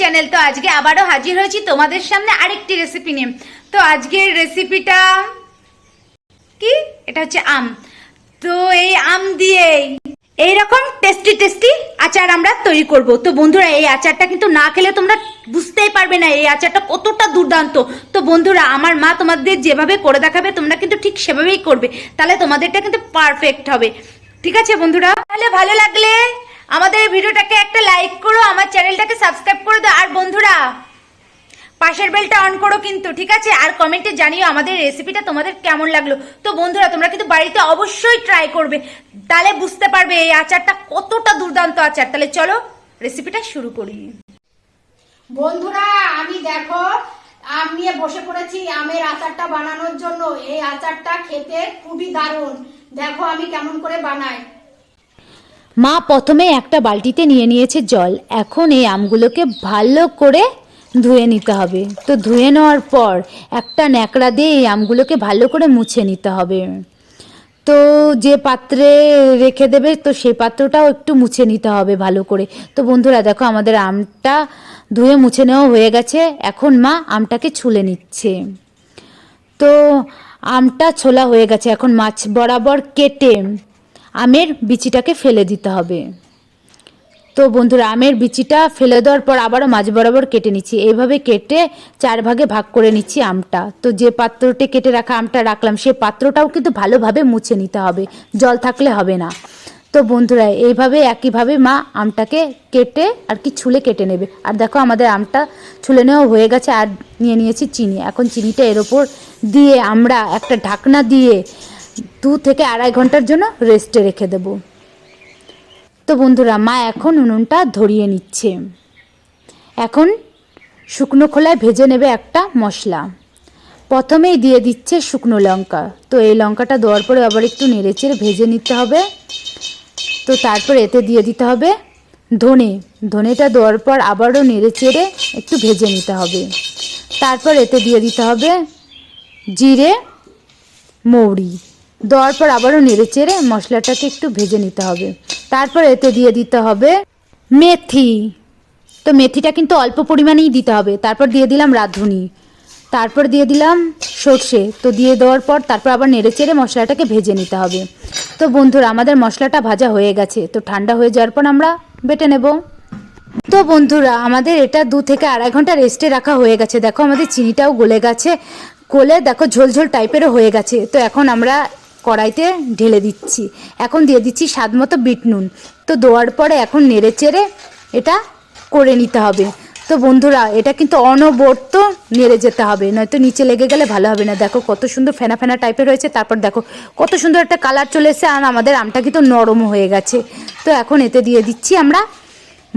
Channel. তো আজকে আবারও হাজির হয়েছি তোমাদের সামনে আরেকটি রেসিপি নিয়ে। তো আজকের রেসিপিটা কি, এটা হচ্ছে আম। তো এই আম দিয়ে এইরকম টেস্টি টেস্টি আচার আমরা তৈরি করব। তো বন্ধুরা, এই আচারটা কিন্তু না খেলে তোমরা বুঝতেই পারবে না এই আচারটা কতটা দুর্দান্ত। তো বন্ধুরা, আমার মা তোমাদের যেভাবে করে দেখাবে তোমরা কিন্তু ঠিক সেভাবেই করবে, তাহলে তোমাদেরটা কিন্তু পারফেক্ট হবে। ঠিক আছে বন্ধুরা, তাহলে ভালো লাগলে আমাদের ভিডিওটাকে একটা লাইক করো, আমার চ্যানেলটাকে সাবস্ক্রাইব করে দাও, আর বন্ধুরা পাশের বেলটা অন করো কিন্তু, ঠিক আছে? আর কমেন্টে জানিও আমাদের রেসিপিটা তোমাদের কেমন লাগলো। তো বন্ধুরা, তোমরা কিন্তু বাড়িতে অবশ্যই ট্রাই করবে, তাহলে বুঝতে পারবে এই আচারটা কতটা দুর্দান্ত আচার। তাহলে চলো রেসিপিটা শুরু করি। বন্ধুরা, আমি দেখো আম নিয়ে বসে পড়েছি আমের আচারটা বানানোর জন্য। এই আচারটা খেতে খুবই দারুণ। দেখো আমি কেমন করে বানাই। মা প্রথমে একটা বালতিতে নিয়ে নিয়েছে জল। এখন এই আমগুলোকে ভালো করে ধুয়ে নিতে হবে। তো ধুয়ে নেওয়ার পর একটা ন্যাকড়া দিয়ে এই আমগুলোকে ভালো করে মুছে নিতে হবে। তো যে পাত্রে রেখে দেবে তো সেই পাত্রটাও একটু মুছে নিতে হবে ভালো করে। তো বন্ধুরা দেখো, আমাদের আমটা ধুয়ে মুছে নেওয়া হয়ে গেছে। এখন মা আমটাকে ছুলে নিচ্ছে। তো আমটা ছোলা হয়ে গেছে। এখন মাছ বরাবর কেটে আমের বিচিটাকে ফেলে দিতে হবে। তো বন্ধুরা, আমের বিচিটা ফেলে দেওয়ার পর আবারও মাছ বরাবর কেটে নিচ্ছি। এইভাবে কেটে 4 ভাগে ভাগ করে নিচ্ছি আমটা। তো যে পাত্রতে কেটে রাখা আমটা রাখলাম সেই পাত্রটাও কিন্তু ভালোভাবে মুছে নিতে হবে, জল থাকলে হবে না। তো বন্ধুরা, এইভাবে একইভাবে মা আমটাকে কেটে আর কি ছুলে কেটে নেবে। আর দেখো আমাদের আমটা ছুলে নেওয়া হয়ে গেছে। আর নিয়ে নিয়েছি চিনি। এখন চিনিটা এর ওপর দিয়ে আমরা একটা ঢাকনা দিয়ে 2 থেকে 2.5 ঘন্টার জন্য রেস্টে রেখে দেব। তো বন্ধুরা, মা এখন উনুনটা ধরিয়ে নিচ্ছে। এখন শুকনো খোলায় ভেজে নেবে একটা মশলা। প্রথমেই দিয়ে দিচ্ছে শুকনো লঙ্কা। তো এই লঙ্কাটা দেওয়ার পরে আবার একটু নেড়েচেড়ে ভেজে নিতে হবে। তো তারপর এতে দিয়ে দিতে হবে ধনেটা দেওয়ার পর আবারও নেড়েচেড়ে একটু ভেজে নিতে হবে। তারপর এতে দিয়ে দিতে হবে জিরে, মৌরি। দেওয়ার পর আবারও নেড়েচেড়ে মশলাটাকে একটু ভেজে নিতে হবে। তারপর এতে দিয়ে দিতে হবে মেথি। তো মেথিটা কিন্তু অল্প পরিমাণেই দিতে হবে। তারপর দিয়ে দিলাম রাঁধুনি। তারপর দিয়ে দিলাম সর্ষে। তো দিয়ে দেওয়ার পর তারপর আবার নেড়েচেড়ে মশলাটাকে ভেজে নিতে হবে। তো বন্ধুরা, আমাদের মশলাটা ভাজা হয়ে গেছে। তো ঠান্ডা হয়ে যাওয়ার পর আমরা বেটে নেব। তো বন্ধুরা, আমাদের এটা 2 থেকে 2.5 ঘন্টা রেস্টে রাখা হয়ে গেছে। দেখো আমাদের চিনিটাও গলে গেছে। গলে দেখো ঝোলঝোল টাইপেরও হয়ে গেছে। তো এখন আমরা কড়াইতে ঢেলে দিচ্ছি। এখন দিয়ে দিচ্ছি স্বাদ মতো বিট নুন। তো দেওয়ার পরে এখন নেড়েচেড়ে এটা করে নিতে হবে। তো বন্ধুরা, এটা কিন্তু অনবরত নেড়ে যেতে হবে, নয়তো নিচে লেগে গেলে ভালো হবে না। দেখো কত সুন্দর ফেনা ফেনা টাইপের হয়েছে। তারপর দেখো কত সুন্দর একটা কালার চলে এসেছে। আর আমাদের আমটা কিন্তু নরমও হয়ে গেছে। তো এখন এতে দিয়ে দিচ্ছি আমরা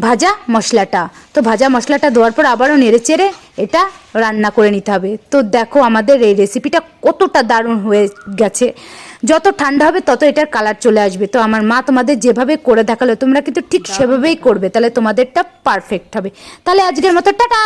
ভাজা মশলাটা। তো ভাজা মশলাটা দেওয়ার পর আবারও নেড়েচেড়ে এটা রান্না করে নিতে হবে। তো দেখো আমাদের এই রেসিপিটা কতটা দারুণ হয়ে গেছে। যত ঠান্ডা হবে তত এটার কালার চলে আসবে। তো আমার মা তোমাদের যেভাবে করে দেখালো তোমরা কিন্তু ঠিক সেভাবেই করবে, তাহলে তোমাদেরটা পারফেক্ট হবে। তাহলে আজকের মতো টাটা।